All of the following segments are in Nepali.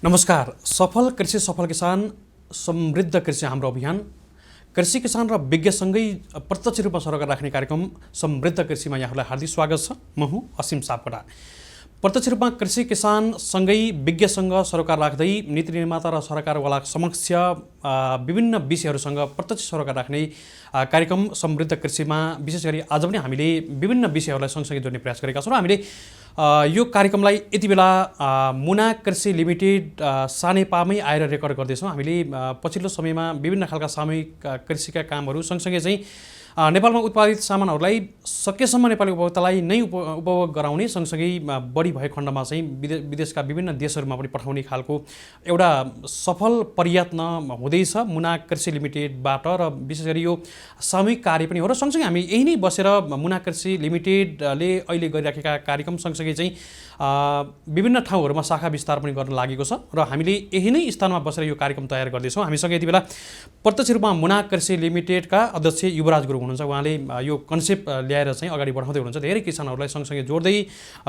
नमस्कार। सफल कृषि सफल किसान समृद्ध कृषि हाम्रो अभियान कृषि किसान र विज्ञसँगै प्रत्यक्ष रूपमा सरोकार राख्ने कार्यक्रम समृद्ध कृषिमा यहाँहरूलाई हार्दिक स्वागत छ। म हुँ असीम सापकोटा। प्रत्यक्ष रूपमा कृषि किसानसँगै विज्ञसँग सरोकार राख्दै नीति निर्माता र सरकारवाला समक्ष विभिन्न विषयहरूसँग प्रत्यक्ष सरोकार राख्ने कार्यक्रम समृद्ध कृषिमा विशेष गरी आज पनि हामीले विभिन्न विषयहरूलाई सँगसँगै जोड्ने प्रयास गरेका छौँ। हामीले यो कार्यक्रमलाई यति बेला मुना कृषि लिमिटेड सानेपामै आएर रेकर्ड गर्दैछौँ। हामीले पछिल्लो समयमा विभिन्न खालका सामूहिक कृषिका कामहरू सँगसँगै चाहिँ नेपालमा उत्पादित सामानहरूलाई सकेसम्म नेपाली उपभोक्तालाई नै उपभोग गराउने सँगसँगै बढी भएको खण्डमा चाहिँ विदेशका विभिन्न देशहरूमा पनि पठाउने खालको एउटा सफल प्रयत्न हुँदैछ मुना कृषि लिमिटेडबाट र विशेष गरी यो सामूहिक कार्य पनि हो र सँगसँगै हामी यही नै बसेर मुना कृषि लिमिटेडले अहिले गरिराखेका कार्यक्रम सँगसँगै चाहिँ विभिन्न ठाउँहरूमा शाखा विस्तार पनि गर्न लागेको छ र हामीले यही नै स्थानमा बसेर यो कार्यक्रम तयार गर्दैछौँ। हामीसँग यति बेला प्रत्यक्ष रूपमा मुना कृषि लिमिटेडका अध्यक्ष युवराज गुरुङ हुनुहुन्छ। उहाँले यो कन्सेप्ट ल्याएर चाहिँ अगाडि बढाउँदै हुनुहुन्छ, धेरै किसानहरूलाई सँगसँगै जोड्दै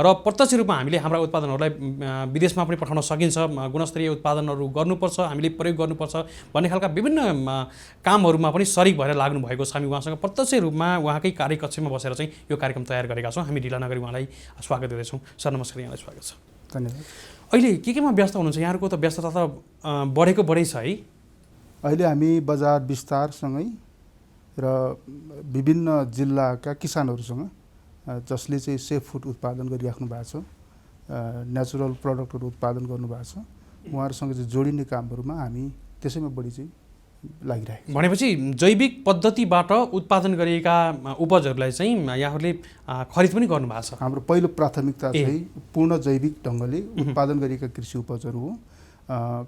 र प्रत्यक्ष रूपमा हामीले हाम्रा उत्पादनहरूलाई विदेशमा पनि पठाउन सकिन्छ, गुणस्तरीय उत्पादनहरू गर्नुपर्छ, हामीले प्रयोग गर्नुपर्छ भन्ने खालका विभिन्न कामहरूमा पनि सरिक भएर लाग्नु भएको छ। हामी उहाँसँग प्रत्यक्ष रूपमा उहाँकै कार्यकक्षमा बसेर चाहिँ यो कार्यक्रम तयार गरेका छौँ। हामी ढिला नगरी उहाँलाई स्वागत गर्दैछौँ। सर नमस्कार, यहाँलाई स्वागत छ। धन्यवाद। अहिले केमा व्यस्त हुनुहुन्छ? यहाँहरूको त व्यस्तता त बढेको बढै छ है। अहिले हामी बजार विस्तारसँगै र विभिन्न जिल्लाका किसानहरूसँग जसले चाहिँ सेफ फुड उत्पादन गरिराख्नु भएको छ, नेचुरल प्रडक्टहरू उत्पादन गर्नुभएको छ, उहाँहरूसँग चाहिँ जोडिने कामहरूमा हामी त्यसैमा बढी चाहिँ लागिरहेको। भनेपछि जैविक पद्धतिबाट उत्पादन गरिएका उपजहरूलाई चाहिँ यहाँहरूले खरिद पनि गर्नुभएको छ? हाम्रो पहिलो प्राथमिकता चाहिँ पूर्ण जैविक ढङ्गले उत्पादन गरिएका कृषि उपजहरू हो।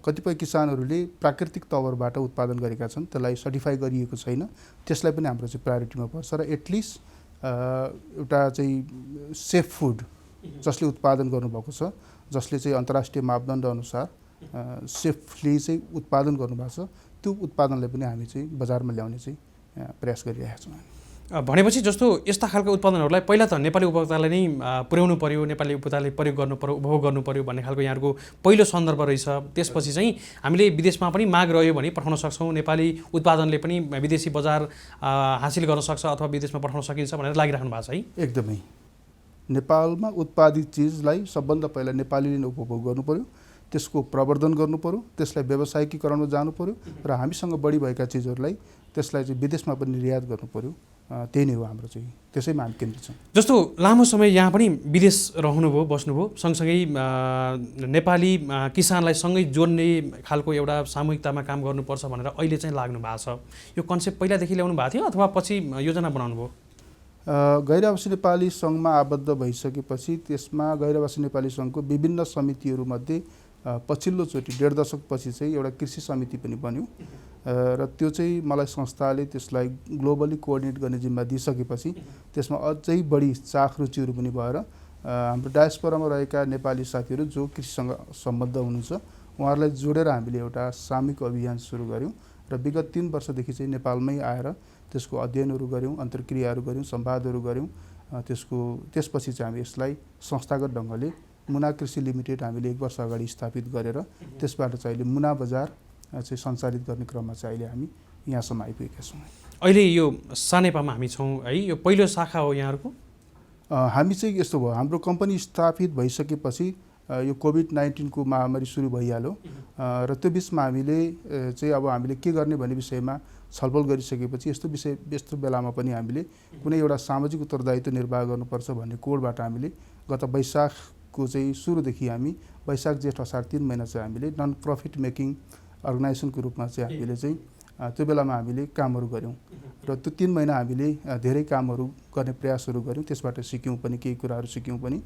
कतिपय किसानहरूले प्राकृतिक तवरबाट उत्पादन गरेका छन्, त्यसलाई सर्टिफाई गरिएको छैन, त्यसलाई पनि हाम्रो चाहिँ प्रायोरिटीमा पर्छ र एटलिस्ट एउटा चाहिँ सेफ फुड जसले उत्पादन गर्नुभएको छ, जसले चाहिँ अन्तर्राष्ट्रिय मापदण्ड अनुसार सेफली चाहिँ उत्पादन गर्नुभएको छ, त्यो उत्पादनलाई पनि हामी चाहिँ बजारमा ल्याउने चाहिँ प्रयास गरिरहेका छौँ। भनेपछि जस्तो यस्ता खालका उत्पादनहरूलाई पहिला त नेपाली उपभोक्तालाई नै पुर्याउनु पर्यो, नेपाली उपभोक्ताले प्रयोग गर्नु पर्यो, उपभोग गर्नु पर्यो भन्ने खालको यहाँको पहिलो सन्दर्भ रहेछ। त्यसपछि चाहिँ हामीले विदेशमा पनि माग रह्यो भने पठाउन सक्छौँ, नेपाली उत्पादनले पनि विदेशी बजार हासिल गर्न सक्छ अथवा विदेशमा पठाउन सकिन्छ भनेर लागिराख्नु भएको छ है। एकदमै नेपालमा उत्पादित चिजलाई सबभन्दा पहिला नेपालीले नै उपभोग गर्नु पर्यो, त्यसको प्रवर्धन गर्नु पर्यो, त्यसलाई व्यावसायिकीकरणमा जानु पर्यो र हामीसँग बढी भएका चिजहरूलाई त्यसलाई चाहिँ विदेशमा पनि निर्यात गर्नु पर्यो। त्यही नै हो हाम्रो चाहिँ, त्यसैमा हामी केन्द्रित छौँ। जस्तो लामो समय यहाँ पनि विदेश रहनुभयो, बस्नुभयो, सँगसँगै नेपाली किसानलाई सँगै जोड्ने खालको एउटा सामूहिकतामा काम गर्नुपर्छ भनेर अहिले चाहिँ लाग्नु भएको छ। यो कन्सेप्ट पहिलादेखि ल्याउनु भएको थियो अथवा पछि योजना बनाउनु भयो? गैर आवासीय नेपाली सङ्घमा आबद्ध भइसकेपछि त्यसमा गैर आवासीय नेपाली सङ्घको विभिन्न समितिहरूमध्ये पछिल्लोचोटि 1.5 दशकपछि चाहिँ एउटा कृषि समिति पनि बन्यो र त्यो चाहिँ मलाई संस्थाले त्यसलाई ग्लोबली कोअर्डिनेट गर्ने जिम्मा दिइसकेपछि त्यसमा अझै बढी चाख रुचिहरू पनि भएर हाम्रो डायस्पोरामा रहेका नेपाली साथीहरू जो कृषिसँग सम्बद्ध हुनुहुन्छ उहाँहरूलाई जोडेर हामीले एउटा सामूहिक अभियान सुरु गऱ्यौँ र विगत 3 वर्षदेखि चाहिँ नेपालमै आएर त्यसको अध्ययनहरू गऱ्यौँ, अन्तर्क्रियाहरू गऱ्यौँ, संवादहरू गऱ्यौँ। त्यसपछि चाहिँ हामी यसलाई संस्थागत ढङ्गले मुना कृषि लिमिटेड हामीले 1 वर्ष अगाडि स्थापित गरेर त्यसबाट चाहिँ अहिले मुना बजार चाहिँ सञ्चालित गर्ने क्रममा चाहिँ अहिले हामी यहाँसम्म आइपुगेका छौँ। अहिले यो सानेपामा हामी छौँ है, यो पहिलो शाखा हो यहाँहरूको? हामी चाहिँ यस्तो भयो, हाम्रो कम्पनी स्थापित भइसकेपछि यो कोभिड-19 को महामारी सुरु भइहाल्यो र त्यो बिचमा हामीले चाहिँ अब हामीले के गर्ने भन्ने विषयमा छलफल गरिसकेपछि यस्तो बेलामा पनि हामीले कुनै एउटा सामाजिक उत्तरदायित्व निर्वाह गर्नुपर्छ भन्ने कोडबाट हामीले गत वैशाखको चाहिँ सुरुदेखि हामी वैशाख जेठ असार 3 महिना चाहिँ हामीले नन प्रफिट मेकिङ अर्गनाइजेसनको रूपमा चाहिँ हामीले चाहिँ त्यो बेलामा हामीले कामहरू गऱ्यौँ र त्यो 3 महिना हामीले धेरै कामहरू गर्ने प्रयासहरू गऱ्यौँ। त्यसबाट सिक्यौँ पनि, केही कुराहरू सिक्यौँ पनि।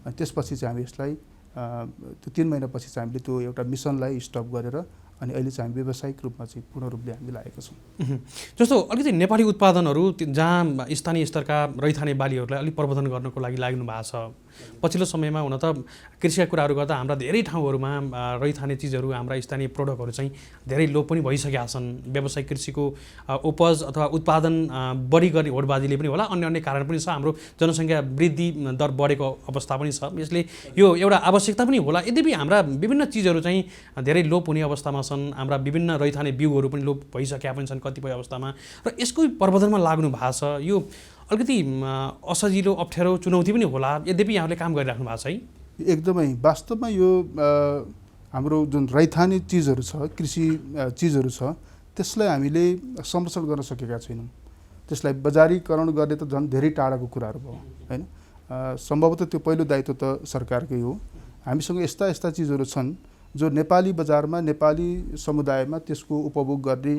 त्यसपछि चाहिँ हामी यसलाई त्यो 3 महिनापछि चाहिँ हामीले त्यो एउटा मिसनलाई स्टप गरेर अनि अहिले चाहिँ हामी व्यावसायिक रूपमा चाहिँ पूर्ण रूपले हामी लागेका छौँ। जस्तो अलिकति नेपाली उत्पादनहरू जहाँ स्थानीय स्तरका रैथाने बालीहरूलाई अलिक प्रवर्धन गर्नको लागि लाग्नु भएको छ, पछिल्लो समयमा हुन त कृषिका कुराहरू गर्दा हाम्रा धेरै ठाउँहरूमा रैथाने चिजहरू हाम्रा स्थानीय प्रोडक्टहरू चाहिँ धेरै लोप पनि भइसकेका छन्। व्यावसायिक कृषिको उपज अथवा उत्पादन बढी गर्ने होडबाजीले पनि होला, अन्य अन्य कारण पनि छ। हाम्रो जनसङ्ख्या वृद्धि दर बढेको अवस्था पनि छ। यसले यो एउटा आवश्यकता पनि होला। यद्यपि हाम्रा विभिन्न चिजहरू चाहिँ धेरै लोप हुने अवस्थामा छन्। हाम्रा विभिन्न रैथाने बिउहरू पनि लोप भइसकेका पनि छन् कतिपय अवस्थामा, र यसको प्रवर्धनमा लाग्नु भएको छ। यो अलिकति असजिलो अप्ठ्यारो चुनौती पनि होला, यद्यपि यहाँले काम गरिराख्नु भएको छ है। एकदमै वास्तवमा यो हाम्रो जुन रैथाने चिजहरू छ, कृषि चिजहरू छ, त्यसलाई हामीले संरक्षण गर्न सकेका छैनौँ। त्यसलाई बजारीकरण गर्ने त झन् धेरै टाढाको कुराहरू भयो हैन। सम्भवतः त्यो पहिलो दायित्व त सरकारकै हो। हामीसँग यस्ता यस्ता चिजहरू छन् जो नेपाली बजारमा, नेपाली समुदायमा त्यसको उपभोग गर्ने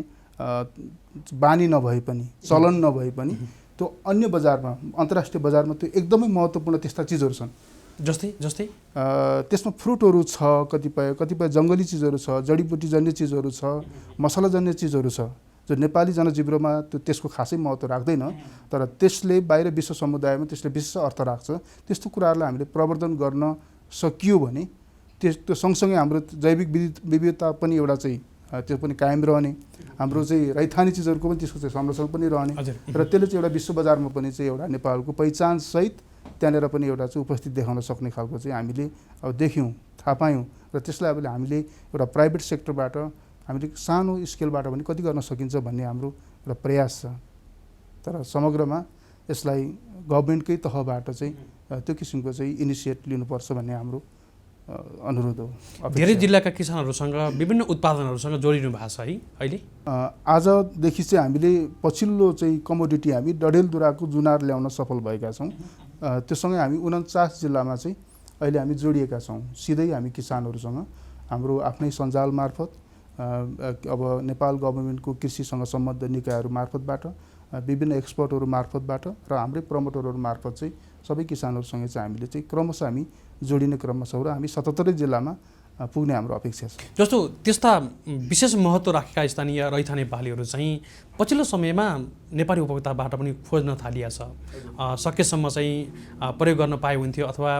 बानी नभए पनि, चलन नभए पनि त्यो अन्य बजारमा, अन्तर्राष्ट्रिय बजारमा त्यो एकदमै महत्त्वपूर्ण त्यस्ता चिजहरू छन्। जस्तै त्यसमा फ्रुटहरू छ, कतिपय जङ्गली चिजहरू छ, जडीबुटीजन्य चिजहरू छ, मसलाजन्य चिजहरू छ, जो नेपाली जनजीवनमा त्यसको खासै महत्त्व राख्दैन, तर त्यसले बाहिर विश्व समुदायमा त्यसले विशेष अर्थ राख्छ। त्यस्तो कुराहरूलाई हामीले प्रवर्धन गर्न सकियो भने त्यो सँगसँगै हाम्रो जैविक विविधता पनि एउटा चाहिँ त्यो पनि कायम रहने, हाम्रो चाहिँ रैथाने चिजहरूको पनि त्यसको चाहिँ संरक्षण पनि रहने, र त्यसले चाहिँ एउटा विश्व बजारमा पनि चाहिँ एउटा नेपालको पहिचानसहित त्यहाँनिर पनि एउटा चाहिँ उपस्थिति देखाउन सक्ने खालको चाहिँ हामीले अब देख्यौँ, थाहा पायौँ। र त्यसलाई अब हामीले एउटा प्राइभेट सेक्टरबाट हामीले सानो स्केलबाट पनि कति गर्न सकिन्छ भन्ने हाम्रो एउटा प्रयास छ। तर समग्रमा यसलाई गभर्मेन्टकै तहबाट चाहिँ त्यो किसिमको चाहिँ इनिसिएट लिनुपर्छ भन्ने हाम्रो अनुरोध हो। धेरै जिल्लाका किसानहरूसँग विभिन्न उत्पादनहरूसँग जोडिनु भएको छ है अहिले। आजदेखि चाहिँ हामीले पछिल्लो चाहिँ कमोडिटी हामी डडेलधुराको जुनार ल्याउन सफल भएका छौँ। त्योसँगै हामी 49 जिल्लामा चाहिँ अहिले हामी जोडिएका छौँ। सिधै हामी किसानहरूसँग हाम्रो आफ्नै सञ्जाल मार्फत, अब नेपाल गभर्मेन्टको कृषिसँग सम्बद्ध निकायहरू मार्फतबाट, विभिन्न एक्सपर्टहरू मार्फतबाट र हाम्रै प्रमोटरहरू मार्फत चाहिँ सबै किसानहरूसँग चाहिँ हामीले चाहिँ क्रमशः हामी जोडिने क्रममा छौँ र हामी 77 जिल्लामा पुग्ने हाम्रो अपेक्षा छ। जस्तो त्यस्ता विशेष महत्त्व राखेका स्थानीय रैथाने बालीहरू चाहिँ पछिल्लो समयमा नेपाली उपभोक्ताबाट पनि खोज्न थालिया छ। सकेसम्म चाहिँ प्रयोग गर्न पाए हुन्थ्यो अथवा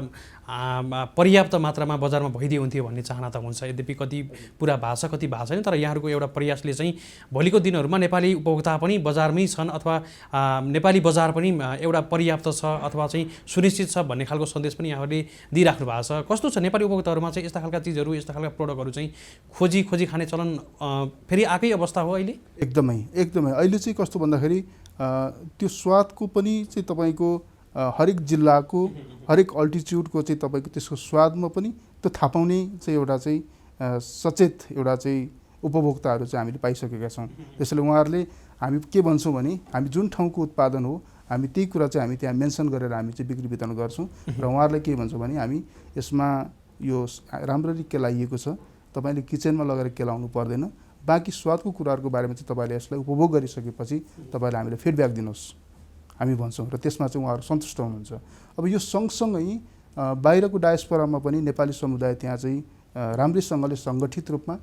पर्याप्त मात्रामा बजारमा भइदिए हुन्थ्यो भन्ने चाहना त हुन्छ। यद्यपि कति पुरा भएको छ, कति भएको छैन, तर यहाँहरूको एउटा प्रयासले चाहिँ भोलिको दिनहरूमा नेपाली उपभोक्ता पनि बजारमै छन् अथवा नेपाली बजार पनि एउटा पर्याप्त छ अथवा चाहिँ सुनिश्चित छ भन्ने खालको सन्देश पनि यहाँहरूले दिइराख्नु भएको छ। कस्तो छ नेपाली उपभोक्ताहरूमा चाहिँ यस्ता खालका चिजहरू, यस्ता खालका प्रोडक्टहरू चाहिँ खोजी खाने चलन फेरि आएकै अवस्था हो अहिले? एकदमै अहिले चाहिँ कस्तो भन्दाखेरि त्यो स्वादको पनि चाहिँ तपाईँको हरेक जिल्लाको, हरेक अल्टिच्युडको चाहिँ तपाईँको त्यसको स्वादमा पनि त्यो थाहा पाउने चाहिँ एउटा चाहिँ सचेत एउटा चाहिँ उपभोक्ताहरू चाहिँ हामीले पाइसकेका छौँ। त्यसैले उहाँहरूले हामी के भन्छौँ भने हामी जुन ठाउँको उत्पादन हो हामी त्यही कुरा चाहिँ हामी त्यहाँ मेन्सन गरेर हामी चाहिँ बिक्री वितरण गर्छौँ। र उहाँहरूलाई के भन्छौँ भने हामी यसमा यो राम्ररी केलाइएको छ, तपाईँले किचनमा लगेर केलाउनु पर्दैन, बाँकी स्वादको कुराहरूको बारेमा चाहिँ तपाईँले यसलाई उपभोग गरिसकेपछि तपाईँले हामीले फिडब्याक दिनुहोस् हामी भन्छौँ, र त्यसमा चाहिँ उहाँहरू सन्तुष्ट हुनुहुन्छ। अब यो सँगसँगै बाहिरको डायस्पोरामा पनि नेपाली समुदाय त्यहाँ चाहिँ राम्रैसँगले सङ्गठित रूपमा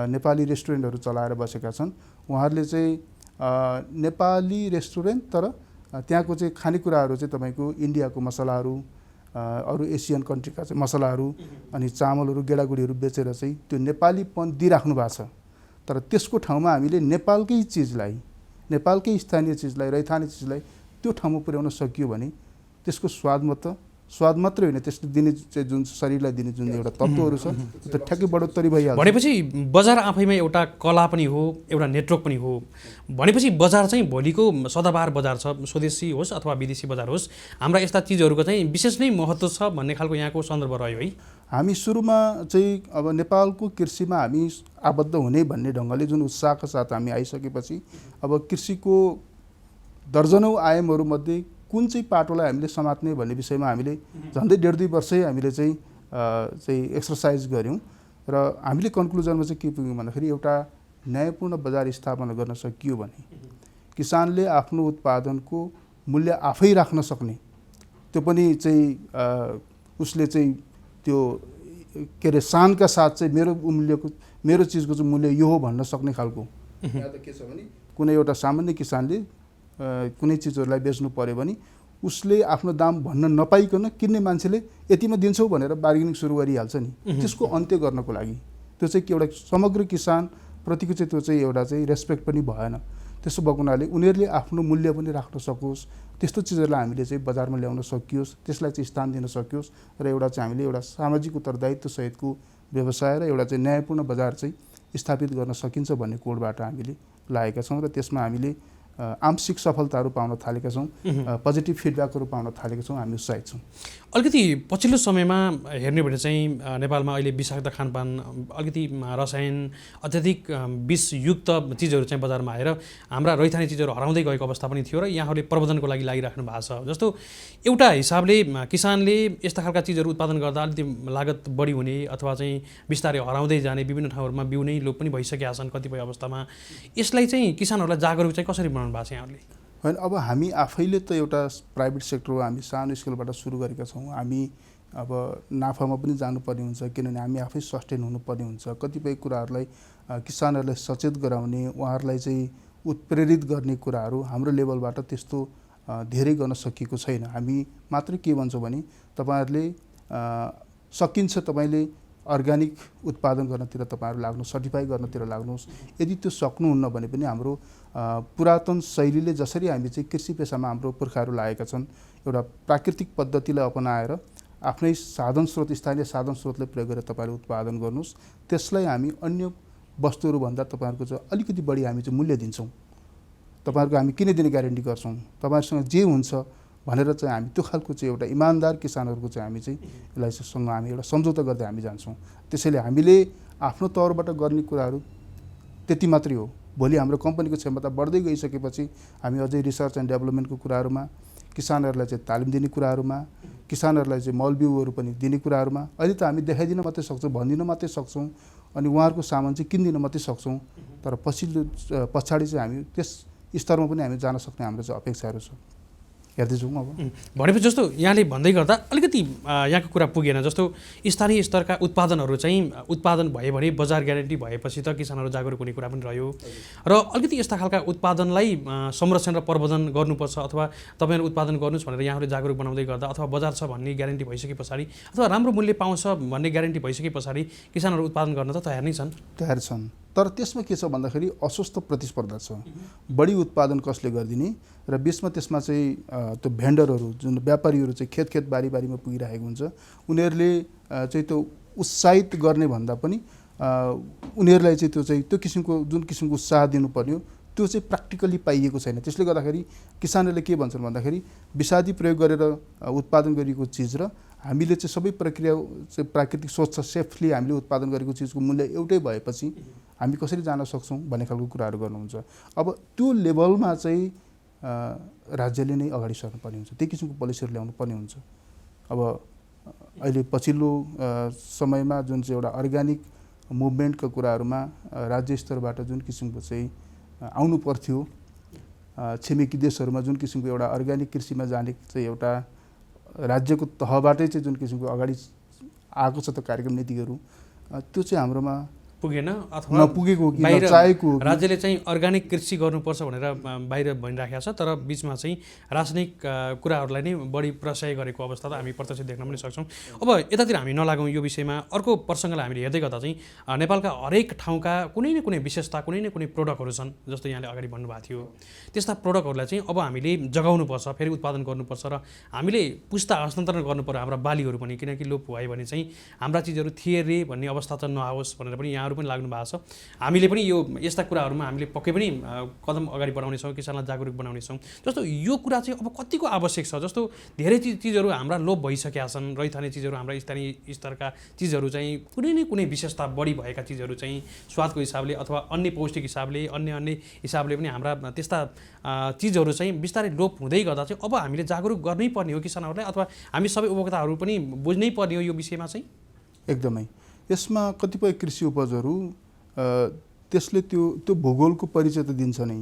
नेपाली रेस्टुरेन्टहरू चलाएर बसेका छन्। उहाँहरूले चाहिँ नेपाली रेस्टुरेन्ट, तर त्यहाँको चाहिँ खानेकुराहरू चाहिँ तपाईँको इन्डियाको मसलाहरू, अरू एसियन कन्ट्रीका चाहिँ मसलाहरू, अनि चामलहरू, गेडागुडीहरू बेचेर चाहिँ त्यो नेपालीपन दिइराख्नु भएको छ। तर त्यसको ठाउँमा हामीले नेपालकै चिजलाई, नेपालकै स्थानीय चिजलाई, रैथाने चिजलाई त्यो ठाउँमा पुर्याउन सकियो भने त्यसको स्वाद मात्रै होइन, त्यसले दिने चाहिँ जुन शरीरलाई दिने जुन एउटा तत्त्वहरू छ त्यो ठ्याक्कै बढोत्तरी भइहाल्छ। भनेपछि बजार आफैमा एउटा कला पनि हो, एउटा नेटवर्क पनि हो। भनेपछि बजार चाहिँ भोलिको सदाबहार बजार छ, स्वदेशी होस् अथवा विदेशी बजार होस्, हाम्रा यस्ता चिजहरूको चाहिँ विशेष नै महत्त्व छ भन्ने खालको यहाँको सन्दर्भ रह्यो है। हामी सुरुमा चाहिँ अब नेपालको कृषिमा हामी आबद्ध हुने भन्ने ढङ्गले जुन उत्साहका साथ हामी आइसकेपछि अब कृषिको दर्जनौँ आयामहरूमध्ये कुन चाहिँ पाटोलाई हामीले समात्ने भन्ने विषयमा हामीले झन्डै 1.5-2 वर्षै हामीले चाहिँ एक्सर्साइज गऱ्यौँ र हामीले कन्क्लुजनमा चाहिँ के पुग्यौँ भन्दाखेरि एउटा न्यायपूर्ण बजार स्थापना गर्न सकियो भने किसानले आफ्नो उत्पादनको मूल्य आफै राख्न सक्ने, त्यो पनि चाहिँ उसले चाहिँ त्यो के अरे शानका साथ चाहिँ मेरो चिजको चाहिँ मूल्य यो हो भन्न सक्ने खालको। यहाँ त के छ भने कुनै एउटा सामान्य किसानले कुनै चिजहरूलाई बेच्नु पर्यो भने उसले आफ्नो दाम भन्न नपाइकन किन्ने मान्छेले यतिमा दिन्छौ भनेर बार्गेनिङ सुरु गरिहाल्छ नि। त्यसको अन्त्य गर्नको लागि त्यो चाहिँ एउटा समग्र किसान प्रतिको चाहिँ त्यो चाहिँ एउटा चाहिँ रेस्पेक्ट पनि भएन। त्यसो भएको हुनाले उनीहरूले आफ्नो मूल्य पनि राख्न सकोस्, त्यस्तो चिजहरूलाई हामीले चाहिँ बजारमा ल्याउन सकियोस्, त्यसलाई चाहिँ स्थान दिन सकियोस् र एउटा चाहिँ हामीले एउटा सामाजिक उत्तरदायित्व सहितको व्यवसाय र एउटा चाहिँ न्यायपूर्ण बजार चाहिँ स्थापित गर्न सकिन्छ भन्ने कोडबाट हामीले लागेका छौँ र त्यसमा हामीले आंशिक सफलताहरू पाउन थालेका छौँ, पोजिटिभ फिडब्याकहरू पाउन थालेका छौँ, हामी उत्साहित छौँ। अलिकति पछिल्लो समयमा हेर्ने भने चाहिँ नेपालमा अहिले विषाक्त खानपान, अलिकति रसायन, अत्याधिक विषयुक्त चिजहरू चाहिँ बजारमा आएर हाम्रा रैथाने चिजहरू हराउँदै गएको अवस्था पनि थियो र यहाँहरूले प्रबन्धनको लागि लागिराख्नु भएको छ। जस्तो एउटा हिसाबले किसानले यस्ता खालका चिजहरू उत्पादन गर्दा अलिकति लागत बढी हुने अथवा चाहिँ बिस्तारै हराउँदै जाने, विभिन्न ठाउँहरूमा बिउनै लोप पनि भइसकेका छन् कतिपय अवस्थामा। यसलाई चाहिँ किसानहरूलाई जागरुक चाहिँ कसरी बनाउनु भएको छ यहाँहरूले? होइन, अब हामी आफैले त एउटा प्राइभेट सेक्टर हो, हामी सानो स्केलबाट सुरु गरेका छौँ। हामी अब नाफामा पनि जानुपर्ने हुन्छ, किनभने हामी आफै सस्टेन हुनुपर्ने हुन्छ। कतिपय कुराहरूलाई किसानहरूलाई सचेत गराउने, उहाँहरूलाई चाहिँ उत्प्रेरित गर्ने कुराहरू हाम्रो लेभलबाट त्यस्तो धेरै गर्न सकिएको छैन। हामी मात्र के भन्छौँ भने तपाईँहरूले सकिन्छ, तपाईँले अर्ग्यानिक उत्पादन गर्नतिर तपाईँहरू लाग्नु, सर्टिफाई गर्नतिर लाग्नुहोस्। यदि त्यो सक्नुहुन्न भने पनि हाम्रो पुरातन शैलीले जसरी हामी चाहिँ कृषि पेसामा हाम्रो पुर्खाहरू लागेका छन्, एउटा प्राकृतिक पद्धतिलाई अपनाएर आफ्नै साधन स्रोत, स्थानीय साधन स्रोतलाई प्रयोग गरेर तपाईँहरू उत्पादन गर्नुहोस्। त्यसलाई हामी अन्य वस्तुहरूभन्दा तपाईँहरूको चाहिँ अलिकति बढी हामी चाहिँ मूल्य दिन्छौँ। तपाईँहरूको हामी किन दिने ग्यारेन्टी गर्छौँ, तपाईँहरूसँग जे हुन्छ भनेर चाहिँ हामी त्यो खालको चाहिँ एउटा इमान्दार किसानहरूको चाहिँ हामी चाहिँ यसलाई सँग हामी एउटा सम्झौता गर्दै हामी जान्छौँ। त्यसैले हामीले आफ्नो तौरबाट गर्ने कुराहरू त्यति मात्रै हो। भोलि हाम्रो कम्पनीको क्षमता बढ्दै गइसकेपछि हामी अझै रिसर्च एन्ड डेभलपमेन्टको कुराहरूमा, किसानहरूलाई चाहिँ तालिम दिने कुराहरूमा, किसानहरूलाई चाहिँ मल बिउहरू पनि दिने कुराहरूमा अहिले त हामी देखाइदिन मात्रै सक्छौँ, भनिदिन मात्रै सक्छौँ, अनि उहाँहरूको सामान चाहिँ किनिदिन मात्रै सक्छौँ। तर पछाडि चाहिँ हामी त्यस स्तरमा पनि हामी जान सक्ने हाम्रो चाहिँ अपेक्षाहरू छ, हेर्दैछौँ। अब भनेपछि जस्तो यहाँले भन्दै गर्दा अलिकति यहाँको कुरा पुगेन। जस्तो स्थानीय स्तरका उत्पादनहरू चाहिँ उत्पादन भयो भने बजार ग्यारेन्टी भएपछि त किसानहरू जागरुक हुने कुरा पनि रह्यो र अलिकति यस्ता खालका उत्पादनलाई संरक्षण र प्रवर्धन गर्नुपर्छ अथवा तपाईँहरू उत्पादन गर्नुहोस् भनेर यहाँहरूले जागरुक बनाउँदै गर्दा अथवा बजार छ भन्ने ग्यारेन्टी भइसके पछाडि अथवा राम्रो मूल्य पाउँछ भन्ने ग्यारेन्टी भइसके पछाडि किसानहरू उत्पादन गर्न त तयार नै छन्। तयार छन्, तर त्यसमा के छ भन्दाखेरि अस्वस्थ प्रतिस्पर्धा छ। बढी उत्पादन कसले गरिदिने र बिचमा त्यसमा चाहिँ त्यो भेन्डरहरू, जुन व्यापारीहरू चाहिँ खेत बारीमा पुगिरहेको हुन्छ, उनीहरूले चाहिँ त्यो उत्साहित गर्ने भन्दा पनि उनीहरूलाई चाहिँ त्यो किसिमको जुन किसिमको उत्साह दिनुपर्ने हो त्यो चाहिँ प्र्याक्टिकली पाइएको छैन। त्यसले गर्दाखेरि किसानहरूले के भन्छन् भन्दाखेरि विषादी प्रयोग गरेर उत्पादन गरिएको चिज र हामीले चाहिँ सबै प्रक्रिया चाहिँ प्राकृतिक स्वच्छ सेफली हामीले उत्पादन गरेको चिजको मूल्य एउटै भएपछि हामी कसरी जान सक्छौँ भन्ने खालको कुराहरू गर्नुहुन्छ। अब त्यो लेभलमा चाहिँ राज्यले नै अगाडि सर्नुपर्ने हुन्छ, त्यही किसिमको पोलिसीहरू ल्याउनु पर्ने हुन्छ। अब अहिले पछिल्लो समयमा जुन चाहिँ एउटा अर्ग्यानिक मुभमेन्टको कुराहरूमा राज्य स्तरबाट जुन किसिमको चाहिँ आउनु पर्थ्यो, छिमेकी देशहरूमा जुन किसिमको एउटा अर्ग्यानिक कृषिमा जाने चाहिँ एउटा राज्यको तहबाटै चाहिँ जुन किसिमको अगाडि आएको छ त कार्यक्रम नीतिहरू, त्यो चाहिँ हाम्रोमा पुगेन अथवा नपुगेको कि नचाहेको हो। राज्यले चाहिँ अर्ग्यानिक कृषि गर्नुपर्छ भनेर बाहिर भनिराखेको छ, तर बिचमा चाहिँ रासायनिक कुराहरूलाई नै बढी प्रशय गरेको अवस्था त हामी प्रत्यक्ष देख्न पनि सक्छौँ। अब यतातिर हामी नलागौँ यो विषयमा। अर्को प्रसङ्गलाई हामीले हेर्दै गर्दा चाहिँ नेपालका हरेक ठाउँका कुनै न कुनै विशेषता, कुनै न कुनै प्रोडक्टहरू छन्। जस्तो यहाँले अगाडि भन्नुभएको थियो, त्यस्ता प्रोडक्टहरूलाई चाहिँ अब हामीले जगाउनुपर्छ, फेरि उत्पादन गर्नुपर्छ र हामीले पुस्ता हस्तान्तरण गर्नुपर्यो हाम्रा बालीहरू पनि, किनकि लोप भयो भने चाहिँ हाम्रा चिजहरू थिए रे भन्ने अवस्था त नआओस् भनेर पनि यहाँ पनि लाग्नु भएको छ। हामीले पनि यो यस्ता कुराहरूमा हामीले पक्कै पनि कदम अगाडि बढाउनेछौँ, किसानलाई जागरुक बनाउनेछौँ। जस्तो यो कुरा चाहिँ अब कतिको आवश्यक छ? जस्तो धेरै चिजहरू हाम्रा लोप भइसकेका छन्, रैथाने चिजहरू, हाम्रा स्थानीय स्तरका चिजहरू चाहिँ कुनै न कुनै विशेषता बढी भएका चिजहरू चाहिँ स्वादको हिसाबले अथवा अन्य पौष्टिक हिसाबले अन्य हिसाबले पनि हाम्रा त्यस्ता चिजहरू चाहिँ बिस्तारै लोप हुँदै गर्दा चाहिँ अब हामीले जागरुक गर्नै पर्ने हो किसानहरूलाई अथवा हामी सबै उपभोक्ताहरू पनि बुझ्नै पर्ने हो यो विषयमा चाहिँ। एकदमै यसमा कतिपय कृषि उपजहरू त्यसले त्यो भूगोलको परिचय त दिन्छ नै,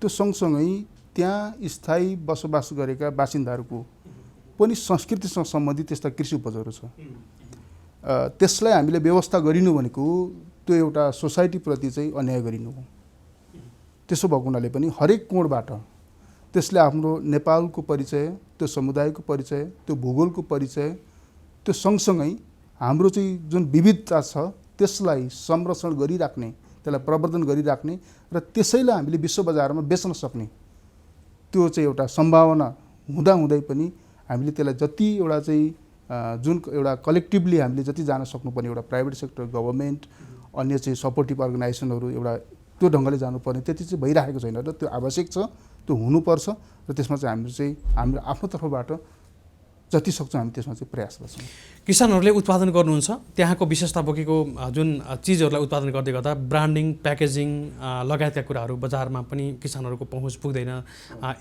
त्यो सँगसँगै त्यहाँ स्थायी बसोबास गरेका बासिन्दाहरूको पनि संस्कृतिसँग सम्बन्धित त्यस्ता कृषि उपजहरू छ। त्यसलाई हामीले व्यवस्था गरिनु भनेको त्यो एउटा सोसाइटीप्रति चाहिँ अन्याय गरिनु हो। त्यसो भएको हुनाले पनि हरेक कोणबाट त्यसले आफ्नो नेपालको परिचय, त्यो समुदायको परिचय, त्यो भूगोलको परिचय, त्यो सँगसँगै हाम्रो चाहिँ जुन विविधता छ त्यसलाई संरक्षण गरिराख्ने, त्यसलाई प्रवर्धन गरिराख्ने र त्यसैलाई हामीले विश्व बजारमा बेच्न सक्ने त्यो चाहिँ एउटा सम्भावना हुँदाहुँदै पनि हामीले त्यसलाई जति एउटा चाहिँ जुन एउटा कलेक्टिभली हामीले जति जान सक्नुपर्ने एउटा प्राइभेट सेक्टर, गभर्मेन्ट, अन्य चाहिँ सपोर्टिभ अर्गनाइजेसनहरू एउटा त्यो ढङ्गले जानुपर्ने त्यति चाहिँ भइरहेको छैन र त्यो आवश्यक छ, त्यो हुनुपर्छ र त्यसमा चाहिँ हाम्रो आफ्नो तर्फबाट जति सक्छौँ हामी त्यसमा चाहिँ प्रयास गर्छौँ। किसानहरूले उत्पादन गर्नुहुन्छ, त्यहाँको विशेषता बोकेको जुन चिजहरूलाई उत्पादन गर्दै गर्दा ब्रान्डिङ, प्याकेजिङ लगायतका कुराहरू बजारमा पनि किसानहरूको पहुँच पुग्दैन।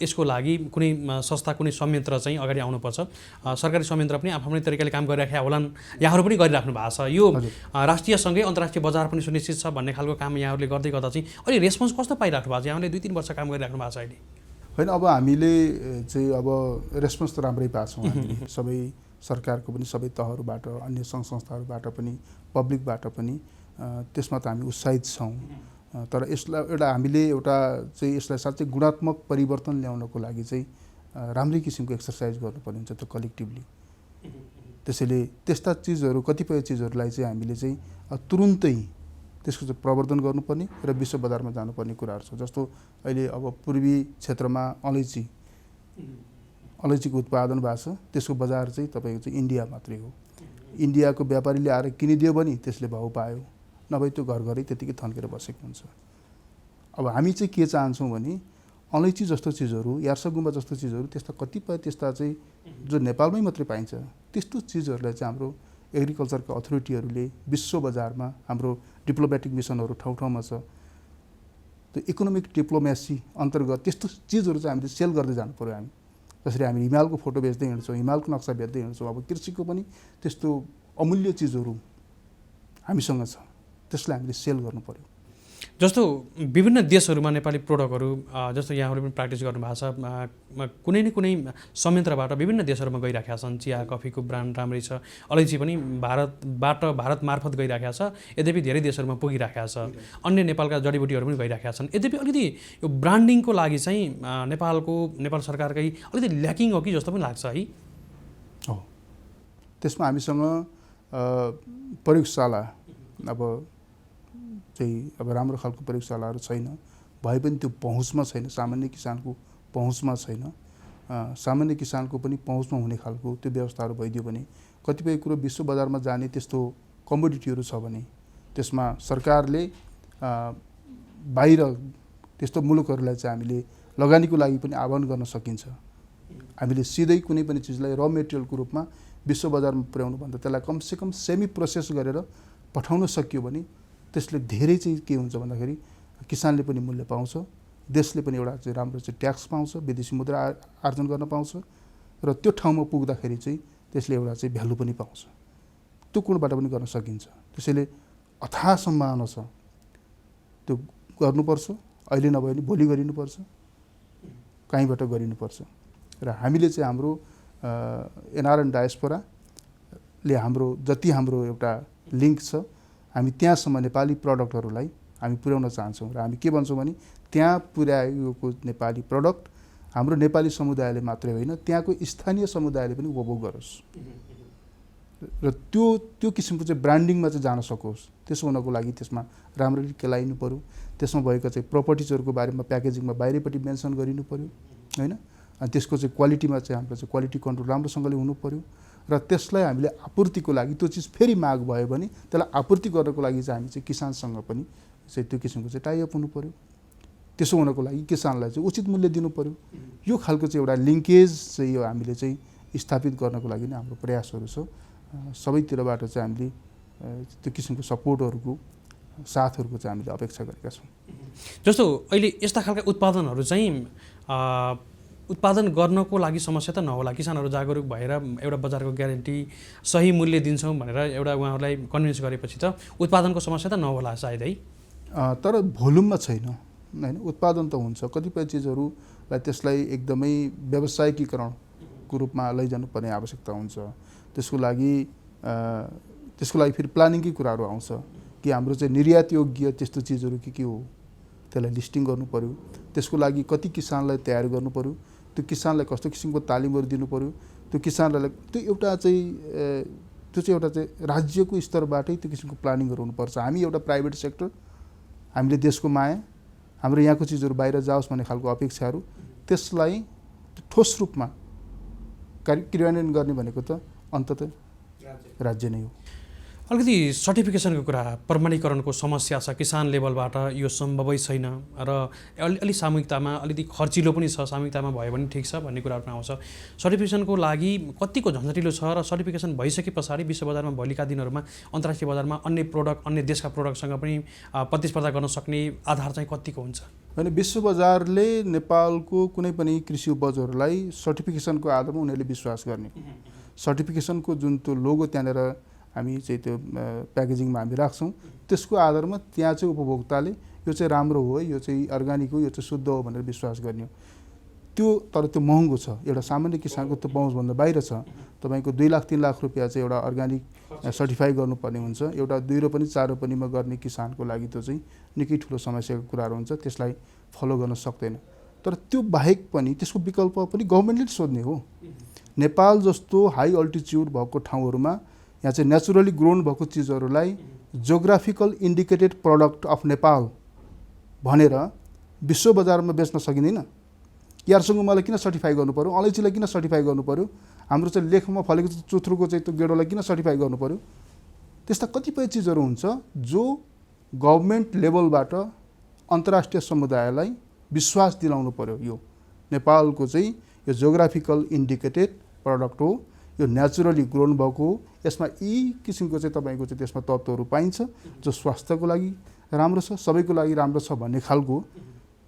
यसको लागि कुनै संस्था, कुनै संयन्त्र चाहिँ अगाडि आउनुपर्छ। सरकारी संयन्त्र पनि आफ्नो तरिकाले काम गरिराखेका होलान्, यहाँहरू पनि गरिराख्नु भएको छ। यो राष्ट्रियसँगै अन्तर्राष्ट्रिय बजार पनि सुनिश्चित छ भन्ने खालको काम यहाँहरूले गर्दै गर्दा चाहिँ अहिले रेस्पोन्स कस्तो पाइराख्नु भएको छ? यहाँले 2-3 वर्ष काम गरिराख्नु भएको छ अहिले। होइन, अब हामीले चाहिँ अब रेस्पोन्स त राम्रै पाएको छौँ। हामीले सबै सरकारको पनि सबै तहहरूबाट, अन्य सङ्घ संस्थाहरूबाट पनि, पब्लिकबाट पनि त्यसमा त हामी उत्साहित छौँ। तर यसलाई एउटा हामीले एउटा चाहिँ यसलाई साँच्चै गुणात्मक परिवर्तन ल्याउनको लागि चाहिँ राम्रै किसिमको एक्सर्साइज गर्नुपर्ने हुन्छ त्यो कलेक्टिभली। त्यसैले त्यस्ता चिजहरू, कतिपय चिजहरूलाई चाहिँ हामीले चाहिँ तुरुन्तै त्यसको चाहिँ प्रवर्धन गर्नुपर्ने र विश्व बजारमा जानुपर्ने कुराहरू छ। जस्तो अहिले अब पूर्वी क्षेत्रमा अलैँचीको उत्पादन भएको छ, त्यसको बजार चाहिँ तपाईँको चाहिँ इन्डिया मात्रै हो। इन्डियाको व्यापारीले आएर किनिदियो भने त्यसले भाउ पायो, नभए त्यो घर घरै त्यतिकै थन्केर बसेको हुन्छ। अब हामी चाहिँ के चाहन्छौँ भने अलैँची जस्तो चिजहरू, यार्सगुम्बा जस्तो चिजहरू, त्यस्ता कतिपय त्यस्ता चाहिँ जो नेपालमै मात्रै पाइन्छ त्यस्तो चिजहरूलाई चाहिँ हाम्रो एग्रिकल्चरका अथोरिटीहरूले विश्व बजारमा, हाम्रो डिप्लोमेटिक मिसनहरू ठाउँ ठाउँमा छ, त्यो इकोनोमिक डिप्लोमेसी अन्तर्गत त्यस्तो चिजहरू चाहिँ हामीले सेल गर्दै जानु पर्यो। हामी जसरी हामी हिमालको फोटो बेच्दै हिँड्छौँ, हिमालको नक्सा बेच्दै हिँड्छौँ, अब कृषिको पनि त्यस्तो अमूल्य चिजहरू हामीसँग छ, त्यसलाई हामीले सेल गर्नु पर्यो। जस्तो विभिन्न देशहरूमा नेपाली प्रोडक्टहरू जस्तो यहाँहरूले पनि प्र्याक्टिस गर्नुभएको छ, कुनै न कुनै संयन्त्रबाट विभिन्न देशहरूमा गइराखेका छन्। चिया, कफीको ब्रान्ड राम्रै छ, अलैँची पनि भारत मार्फत गइराखेका छ, यद्यपि धेरै देशहरूमा पुगिराखेका छ। अन्य नेपालका जडीबुटीहरू पनि गइराखेका छन्। यद्यपि अलिकति यो ब्रान्डिङको लागि चाहिँ नेपाल सरकारकै अलिकति ल्याकिङ हो कि जस्तो पनि लाग्छ है। हो, त्यसमा हामीसँग प्रयोगशाला अब राम्रो खालको प्रयोगशालाहरू छैन, भए पनि त्यो पहुँचमा छैन, सामान्य किसानको पहुँचमा छैन। सामान्य किसानको पनि पहुँचमा हुने खालको त्यो व्यवस्थाहरू भइदियो भने कतिपय कुरो विश्व बजारमा जाने त्यस्तो कमोडिटीहरू छ भने त्यसमा सरकारले बाहिर त्यस्तो मुलुकहरूलाई चाहिँ हामीले लगानीको लागि पनि आह्वान गर्न सकिन्छ। हामीले सिधै कुनै पनि चिजलाई र मेटेरियलको रूपमा विश्व बजारमा पुर्याउनु भन्दा त्यसलाई कमसेकम सेमी प्रोसेस गरेर पठाउन सकियो भने त्यसले धेरै चाहिँ के हुन्छ भन्दाखेरि किसानले पनि मूल्य पाउँछ, देशले पनि एउटा चाहिँ राम्रो चाहिँ ट्याक्स पाउँछ, विदेशी मुद्रा आर्जन गर्न पाउँछ र त्यो ठाउँमा पुग्दाखेरि चाहिँ त्यसले एउटा चाहिँ भ्यालु पनि पाउँछ। त्यो कोणबाट पनि गर्न सकिन्छ। त्यसैले अथाह सम्भावना छ, त्यो गर्नुपर्छ। अहिले नभए पनि भोलि गरिनुपर्छ, कहीँबाट गरिनुपर्छ। र हामीले चाहिँ हाम्रो एनआरएन डायस्पोराले हाम्रो जति हाम्रो एउटा लिङ्क छ, हामी त्यहाँसम्म नेपाली प्रडक्टहरूलाई हामी पुर्याउन चाहन्छौँ। र हामी के भन्छौँ भने त्यहाँ पुर्याएको नेपाली प्रडक्ट हाम्रो नेपाली समुदायले मात्रै होइन, त्यहाँको स्थानीय समुदायले पनि उपभोग गरोस् र त्यो किसिमको चाहिँ ब्रान्डिङमा चाहिँ जान सकोस्। त्यसो हुनको लागि त्यसमा राम्ररी केलाइनु पऱ्यो। त्यसमा भएको चाहिँ प्रपर्टिजहरूको बारेमा प्याकेजिङमा बाहिरपट्टि मेन्सन गरिनु पऱ्यो, होइन? अनि त्यसको चाहिँ क्वालिटीमा चाहिँ हाम्रो चाहिँ क्वालिटी कन्ट्रोल राम्रोसँगले हुनु पऱ्यो र त्यसलाई हामीले आपूर्तिको लागि त्यो चिज फेरि माग भयो भने त्यसलाई आपूर्ति गर्नको लागि चाहिँ हामी चाहिँ किसानसँग पनि चाहिँ त्यो किसिमको चाहिँ टाइअप हुनु पऱ्यो। त्यसो हुनको लागि किसानलाई चाहिँ उचित मूल्य दिनु पऱ्यो। यो खालको चाहिँ एउटा लिङ्केज चाहिँ यो हामीले चाहिँ स्थापित गर्नको लागि नै हाम्रो प्रयासहरू छ। सबैतिरबाट चाहिँ हामीले त्यो किसिमको सपोर्टहरूको साथहरूको चाहिँ हामीले अपेक्षा गरेका छौँ। जस्तो अहिले यस्ता खालका उत्पादनहरू चाहिँ उत्पादन गर्नको लागि समस्या त नहोला, किसानहरू जागरुक भएर एउटा बजारको ग्यारेन्टी सही मूल्य दिन्छौँ भनेर एउटा उहाँहरूलाई कन्भिन्स गरेपछि त उत्पादनको समस्या त नहोला सायद है। तर भोल्युममा छैन, होइन? उत्पादन त हुन्छ, कतिपय चिजहरूलाई त्यसलाई एकदमै व्यावसायिकीकरणको रूपमा लैजानुपर्ने आवश्यकता हुन्छ। त्यसको लागि फेरि प्लानिङकै कुराहरू आउँछ कि हाम्रो चाहिँ निर्यात योग्य त्यस्तो चिजहरू के हो, त्यसलाई लिस्टिङ गर्नु पऱ्यो। त्यसको लागि कति किसानलाई तयार गर्नु पऱ्यो त्यो किसानलाई कस्तो किसिमको तालिमहरू दिनु पर्यो, त्यो किसानलाई त्यो एउटा चाहिँ राज्यको स्तरबाटै त्यो किसिमको प्लानिङहरू हुनुपर्छ। हामी एउटा प्राइभेट सेक्टर, हामीले देशको माया, हाम्रो यहाँको चिजहरू बाहिर जाओस् भन्ने खालको अपेक्षाहरू, त्यसलाई ठोस रूपमा क्रियान्वयन गर्ने भनेको त अन्ततः राज्य नै हो। अलिकति सर्टिफिकेसनको कुरा, प्रमाणीकरणको समस्या छ, किसान लेभलबाट यो सम्भवै छैन र अलि सामूहिकतामा अलिकति खर्चिलो पनि छ, सामूहिकतामा भयो भने ठिक छ भन्ने कुराहरूमा आउँछ। सर्टिफिकेसनको लागि कतिको झन्झटिलो छ र सर्टिफिकेसन भइसके पछाडि विश्व बजारमा भोलिका दिनहरूमा अन्तर्राष्ट्रिय बजारमा अन्य प्रोडक्ट, अन्य देशका प्रोडक्टसँग पनि प्रतिस्पर्धा गर्न सक्ने आधार चाहिँ कतिको हुन्छ? होइन, विश्व बजारले नेपालको कुनै पनि कृषि उपजहरूलाई सर्टिफिकेसनको आधारमा उनीहरूले विश्वास गर्ने, सर्टिफिकेसनको जुन त्यो लोगो त्यहाँनिर हामी चाहिँ त्यो प्याकेजिङमा हामी राख्छौँ, त्यसको आधारमा त्यहाँ चाहिँ उपभोक्ताले यो चाहिँ राम्रो हो, यो चाहिँ अर्ग्यानिक हो, यो चाहिँ शुद्ध हो भनेर विश्वास गर्ने हो। तर त्यो महँगो छ, एउटा सामान्य किसानको त्यो पहुँचभन्दा बाहिर छ। तपाईँको 2 लाख 3 लाख रुपियाँ चाहिँ एउटा अर्ग्यानिक सर्टिफाई गर्नुपर्ने हुन्छ। एउटा 2 रोपनी 4 रोपनीमा गर्ने किसानको लागि त्यो चाहिँ निकै ठुलो समस्याको कुराहरू हुन्छ, त्यसलाई फलो गर्न सक्दैन। तर त्यो बाहेक पनि त्यसको विकल्प पनि गभर्मेन्टले सोध्ने हो। नेपाल जस्तो हाई अल्टिच्युड भएको ठाउँहरूमा यहाँ चाहिँ नेचुरली ग्रोन भएको चिजहरूलाई जियोग्राफिकल इन्डिकेटेड प्रोडक्ट अफ नेपाल भनेर विश्व बजारमा बेच्न सकिँदैन। यारसुङ्गुमालाई किन सर्टिफाई गर्नु पर्यो, अलैँचीलाई किन सर्टिफाई गर्नु पर्यो, हाम्रो चाहिँ लेखमा फलेको चुत्रुको चाहिँ त्यो गेडोलाई किन सर्टिफाई गर्नु पर्यो? त्यस्ता कतिपय चिजहरू हुन्छ जो गभर्मेन्ट लेभलबाट अन्तर्राष्ट्रिय समुदायलाई विश्वास दिलाउनु पर्यो। यो नेपालको चाहिँ यो जियोग्राफिकल इन्डिकेटेड प्रडक्ट हो, यो नेचुरली ग्रोन भएको हो, यसमा यी किसिमको चाहिँ तपाईँको चाहिँ त्यसमा तत्त्वहरू पाइन्छ जो स्वास्थ्यको लागि राम्रो छ, सबैको लागि राम्रो छ भन्ने खालको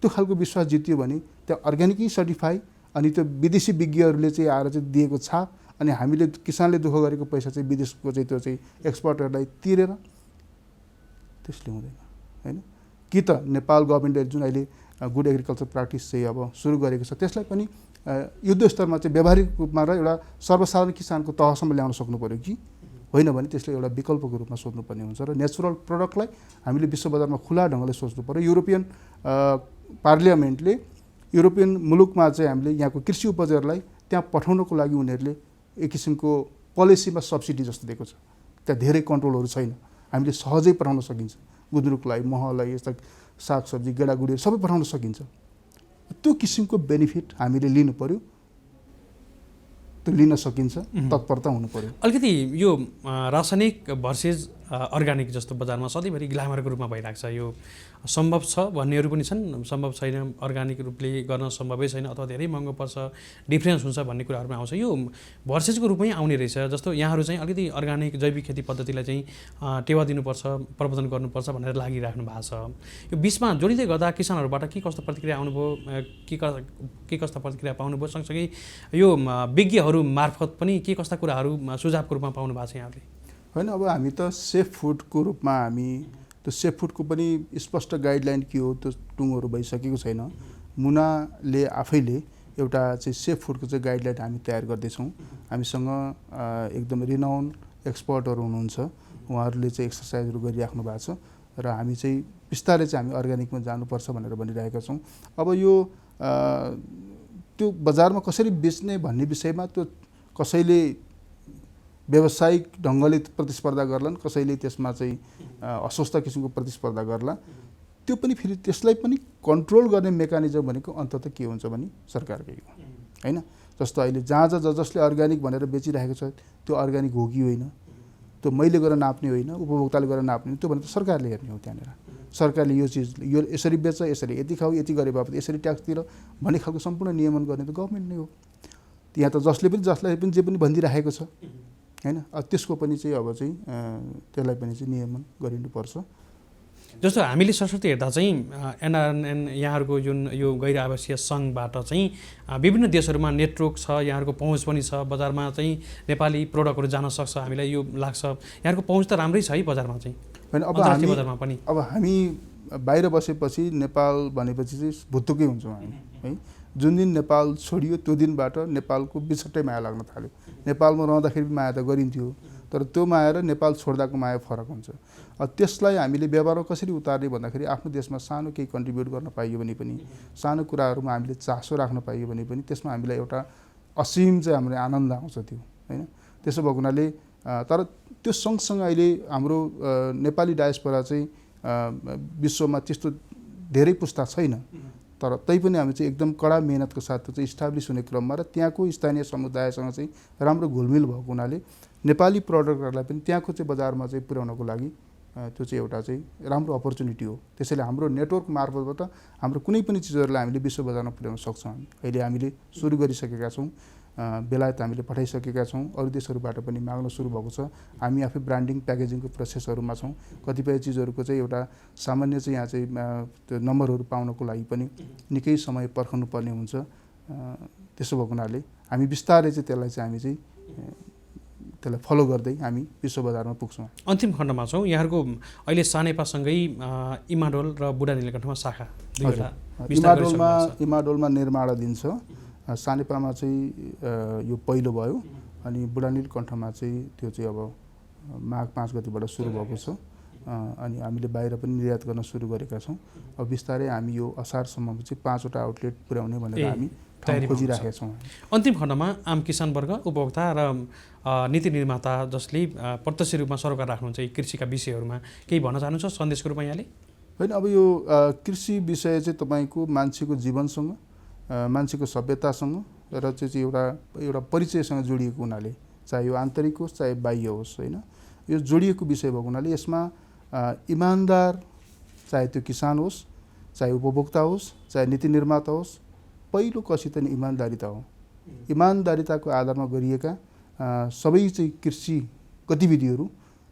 त्यो खालको विश्वास जित्यो भने त्यहाँ अर्ग्यानिकै सर्टिफाई अनि त्यो विदेशी विज्ञहरूले चाहिँ आएर चाहिँ दिएको छाप अनि हामीले किसानले दुःख गरेको पैसा चाहिँ विदेशको चाहिँ त्यो चाहिँ एक्सपर्टहरूलाई तिरेर त्यसले हुँदैन हैन। कि त नेपाल गभर्मेन्टले जुन अहिले गुड एग्रिकल्चर प्र्याक्टिस चाहिँ अब सुरु गरेको छ त्यसलाई पनि युद्ध स्तरमा चाहिँ व्यावहारिक रूपमा र एउटा सर्वसाधारण किसानको तहसम्म ल्याउन सक्नु पर्यो कि होइन भने त्यसले एउटा विकल्पको रूपमा सोच्नुपर्ने हुन्छ। र नेचुरल प्रडक्टलाई हामीले विश्व बजारमा खुला ढङ्गले सोच्नु पर्यो। युरोपियन पार्लियामेन्टले युरोपियन मुलुकमा चाहिँ हामीले यहाँको कृषि उपजहरूलाई त्यहाँ पठाउनको लागि उनीहरूले एक किसिमको पोलिसीमा सब्सिडी जस्तो दिएको छ। त्यहाँ धेरै कन्ट्रोलहरू छैन, हामीले सहजै पठाउन सकिन्छ। गुन्द्रुकलाई, महलाई, यस्ता सागसब्जी, गेडागुडीहरू सबै पठाउन सकिन्छ। त्यो किसिमको बेनिफिट हामीले लिनु पर्यो, त्यो लिन सकिन्छ, तत्परता हुनु पर्यो। अलिकति यो रासायनिक भर्सेस अर्ग्यानिक जस्तो बजारमा सधैँभरि ग्ल्यामरको रूपमा भइरहेको छ, यो सम्भव छ भन्नेहरू पनि छन्, सम्भव छैन, अर्ग्यानिक रूपले गर्न सम्भवै छैन अथवा धेरै महँगो पर्छ, डिफ्रेन्स हुन्छ भन्ने कुराहरूमा आउँछ। यो भर्सेसको रूपमै आउने रहेछ। जस्तो यहाँहरू चाहिँ अलिकति अर्ग्यानिक जैविक खेती पद्धतिलाई चाहिँ टेवा दिनुपर्छ, प्रवर्धन गर्नुपर्छ भनेर लागिराख्नु भएको छ। यो बिचमा जोडिँदै गर्दा किसानहरूबाट के कस्तो प्रतिक्रिया आउनुभयो, के कस्ता प्रतिक्रिया पाउनुभयो, सँगसँगै यो विज्ञहरू मार्फत पनि के कस्ता कुराहरू सुझावको रूपमा पाउनु भएको छ यहाँले? होइन, अब हामी त सेफ फुडको रूपमा हामी त्यो सेफ फुडको पनि स्पष्ट गाइडलाइन के हो त्यो टुङ्गोहरू भइसकेको छैन। मुनाले आफैले एउटा चाहिँ सेफ फुडको चाहिँ गाइडलाइन हामी तयार गर्दैछौँ। हामीसँग एकदम रिनाउन एक्सपर्टहरू हुनुहुन्छ, उहाँहरूले चाहिँ एक्सर्साइजहरू गरिराख्नु भएको छ र हामी चाहिँ बिस्तारै चाहिँ हामी अर्ग्यानिकमा जानुपर्छ भनेर भनिरहेका छौँ। अब यो त्यो बजारमा कसरी बेच्ने भन्ने विषयमा त्यो कसैले व्यावसायिक ढङ्गले प्रतिस्पर्धा गर्लान्, कसैले त्यसमा चाहिँ अस्वस्थ किसिमको प्रतिस्पर्धा गर्ला। त्यो पनि फेरि त्यसलाई पनि कन्ट्रोल गर्ने मेकानिजम भनेको अन्ततः के हुन्छ भने सरकारकै हो हैन। जस्तो अहिले जहाँ जसले अर्ग्यानिक भनेर बेचिरहेको छ त्यो अर्ग्यानिक हो कि होइन, त्यो मैले गरेर नाप्ने होइन, उपभोक्ताले गरेर नाप्ने, त्यो भने त सरकारले हेर्ने हो। त्यहाँनिर सरकारले यो चिज यो यसरी बेच, यसरी यति खाऊ, यति गरे बापत यसरी ट्याक्स तिर भन्ने खालको सम्पूर्ण नियमन गर्ने त गभर्मेन्ट नै हो। यहाँ त जसलाई पनि जे पनि भनिदिइरहेको छ हैन, त्यसको पनि चाहिँ अब चाहिँ त्यसलाई पनि चाहिँ नियमन गरिनुपर्छ। जस्तो हामीले सरस्वती हेर्दा चाहिँ एनआरएन यहाँहरूको जुन यो गैर आवासीय सङ्घबाट चाहिँ विभिन्न देशहरूमा नेटवर्क छ, यहाँहरूको पहुँच पनि छ, बजारमा चाहिँ नेपाली प्रोडक्टहरू जान सक्छ, हामीलाई यो लाग्छ। यहाँहरूको पहुँच त राम्रै छ है बजारमा चाहिँ, होइन। बजारमा पनि अब हामी बाहिर बसेपछि नेपाल भनेपछि चाहिँ भुत्तुकै हुन्छौँ हामी है। जुन दिन नेपाल छोडियो त्यो दिनबाट नेपालको बिछट्टै माया लाग्न थाल्यो। नेपालमा रहँदाखेरि पनि माया त गरिन्थ्यो, तर त्यो माया र नेपाल छोड्दाको माया फरक हुन्छ। त्यसलाई हामीले व्यवहारमा कसरी उतार्ने भन्दाखेरि आफ्नो देशमा सानो केही कन्ट्रिब्युट गर्न पाइयो भने पनि, सानो कुराहरूमा हामीले चासो राख्न पाइयो भने पनि त्यसमा हामीलाई एउटा असीम चाहिँ हाम्रो आनन्द आउँछ त्यो, होइन? त्यसो भएको हुनाले तर त्यो सँगसँगै अहिले हाम्रो नेपाली डायस्पोरा चाहिँ विश्वमा त्यस्तो धेरै पुस्ता छैन, तर तैपनि हामी चाहिँ एकदम कडा मेहनतको साथ त्यो चाहिँ इस्टाब्लिस हुने क्रममा र त्यहाँको स्थानीय समुदायसँग चाहिँ राम्रो घुलमिल भएको हुनाले नेपाली प्रडक्टहरूलाई पनि त्यहाँको चाहिँ बजारमा चाहिँ पुर्याउनको लागि त्यो चाहिँ एउटा चाहिँ राम्रो अपर्च्युनिटी हो। त्यसैले हाम्रो नेटवर्क मार्फतबाट हाम्रो कुनै पनि चिजहरूलाई हामीले विश्व बजारमा पुर्याउन सक्छौँ। अहिले हामीले सुरु गरिसकेका छौँ, बेलायत हामीले पठाइसकेका छौँ, अरू देशहरूबाट पनि माग्न सुरु भएको छ। हामी आफै ब्रान्डिङ प्याकेजिङको प्रोसेसहरूमा छौँ। कतिपय चिजहरूको चाहिँ एउटा सामान्य चाहिँ यहाँ चाहिँ त्यो नम्बरहरू पाउनको लागि पनि निकै समय पर्खनु पर्ने हुन्छ। त्यसो भएको हुनाले हामी बिस्तारै चाहिँ त्यसलाई चाहिँ हामी चाहिँ त्यसलाई फलो गर्दै हामी विश्व बजारमा पुग्छौँ। अन्तिम खण्डमा छौँ। यहाँहरूको अहिले सानेपासँगै इमाडोल र बुढा नीलकण्ठमा शाखा दुईवटा इमाडोलमा निर्माणाधीन छ। सानेपामा चाहिँ यो पहिलो भयो अनि बुढा नीलकण्ठमा चाहिँ त्यो चाहिँ अब माघ 5 गतिबाट सुरु भएको छ अनि हामीले बाहिर पनि निर्यात गर्न सुरु गरेका छौँ। अब बिस्तारै हामी यो असारसम्म चाहिँ 5वटा आउटलेट पुर्याउने भनेर हामी ठाउँ खोजिराखेका छौँ। अन्तिम खण्डमा आम किसान वर्ग, उपभोक्ता र नीति निर्माता जसले प्रत्यक्ष रूपमा सरोकार राख्नुहुन्छ यी कृषिका विषयहरूमा केही भन्न चाहनुहुन्छ सन्देशको रूपमा यहाँले? होइन, अब यो कृषि विषय चाहिँ तपाईँको मान्छेको जीवनसँग, मान्छेको सभ्यतासँग र चाहिँ एउटा परिचयसँग जोडिएको हुनाले, चाहे यो आन्तरिक होस् चाहे बाह्य होस्, होइन, यो जोडिएको विषय भएको हुनाले यसमा इमान्दार, चाहे त्यो किसान होस्, चाहे उपभोक्ता होस्, चाहे नीति निर्माता होस्, पहिलो कसित नि इमान्दारिता हो। इमान्दारिताको आधारमा गरिएका सबै चाहिँ कृषि गतिविधिहरू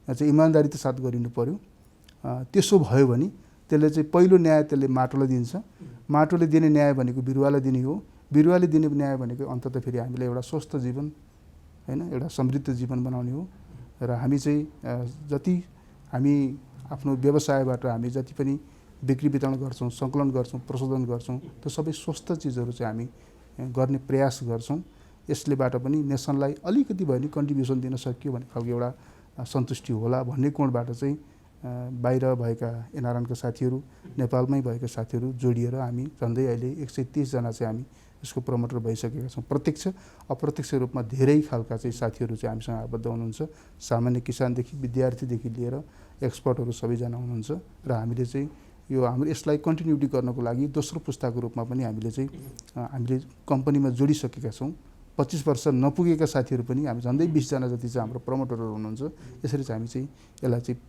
चाहिँ इमान्दारिता साथ गरिनु पर्यो। त्यसो भयो भने त्यसले चाहिँ पहिलो न्याय त्यसले माटोलाई दिन्छ। माटोले दिने न्याय भनेको बिरुवालाई दिने हो। बिरुवाले दिने न्याय भनेको अन्ततः फेरि हामीलाई एउटा स्वस्थ जीवन, होइन, एउटा समृद्ध जीवन बनाउने हो। र हामी चाहिँ जति हामी आफ्नो व्यवसायबाट हामी जति पनि बिक्री वितरण गर्छौँ, सङ्कलन गर्छौँ, प्रशोधन गर्छौँ, त्यो सबै स्वस्थ चिजहरू चाहिँ हामी गर्ने प्रयास गर्छौँ। यसलेबाट पनि नेसनलाई अलिकति भए पनि कन्ट्रिब्युसन दिन सकियो भने खालको एउटा सन्तुष्टि होला भन्ने कोणबाट चाहिँ बाहिर भएका एनआरएनका साथीहरू, नेपालमै भएका साथीहरू जोडिएर हामी झन्डै अहिले 130 जना चाहिँ हामी यसको प्रमोटर भइसकेका छौँ। प्रत्यक्ष अप्रत्यक्ष रूपमा धेरै खालका चाहिँ साथीहरू चाहिँ हामीसँग आबद्ध हुनुहुन्छ। सामान्य किसानदेखि विद्यार्थीदेखि लिएर एक्सपर्टहरू सबैजना हुनुहुन्छ र हामीले चाहिँ यो हाम्रो यसलाई कन्टिन्युटी गर्नको लागि दोस्रो पुस्ताको रूपमा पनि हामीले कम्पनीमा जोडिसकेका छौँ। 25 वर्ष नपुगेका साथीहरू पनि हामी झन्डै 20 जना जति चाहिँ हाम्रो प्रमोटरहरू हुनुहुन्छ। यसरी चाहिँ हामी चाहिँ यसलाई चाहिँ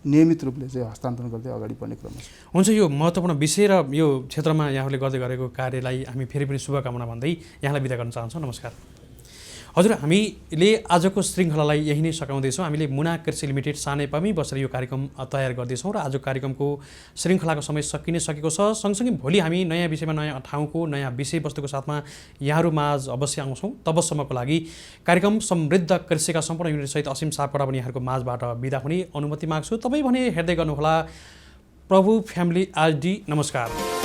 नियमित रूपले चाहिँ हस्तान्तरण गर्दै अगाडि बढ्ने क्रम छ। हुन्छ, यो महत्त्वपूर्ण विषय र यो क्षेत्रमा यहाँहरूले गर्दै गरेको कार्यलाई हामी फेरि पनि शुभकामना भन्दै यहाँलाई बिदा गर्न चाहन्छौँ। नमस्कार। हजुर, हामीले आजको श्रृङ्खलालाई यही नै सकाउँदैछौँ। हामीले मुना कृषि लिमिटेड सानेपामै बसेर यो कार्यक्रम तयार गर्दैछौँ र आजको कार्यक्रमको श्रृङ्खलाको समय सकिनै सकेको छ। सँगसँगै भोलि हामी नयाँ विषयमा, नयाँ ठाउँको, नयाँ विषयवस्तुको साथमा यहाँहरू माझ अवश्य आउँछौँ। तबसम्मको लागि कार्यक्रम समृद्ध कृषिका सम्पूर्ण युनिटसहित असीम सापकोटा पनि यहाँहरूको माझबाट बिदा हुने अनुमति माग्छु। तपाईँ भने हेर्दै गर्नुहोला प्रभु फ्यामिली HD। नमस्कार।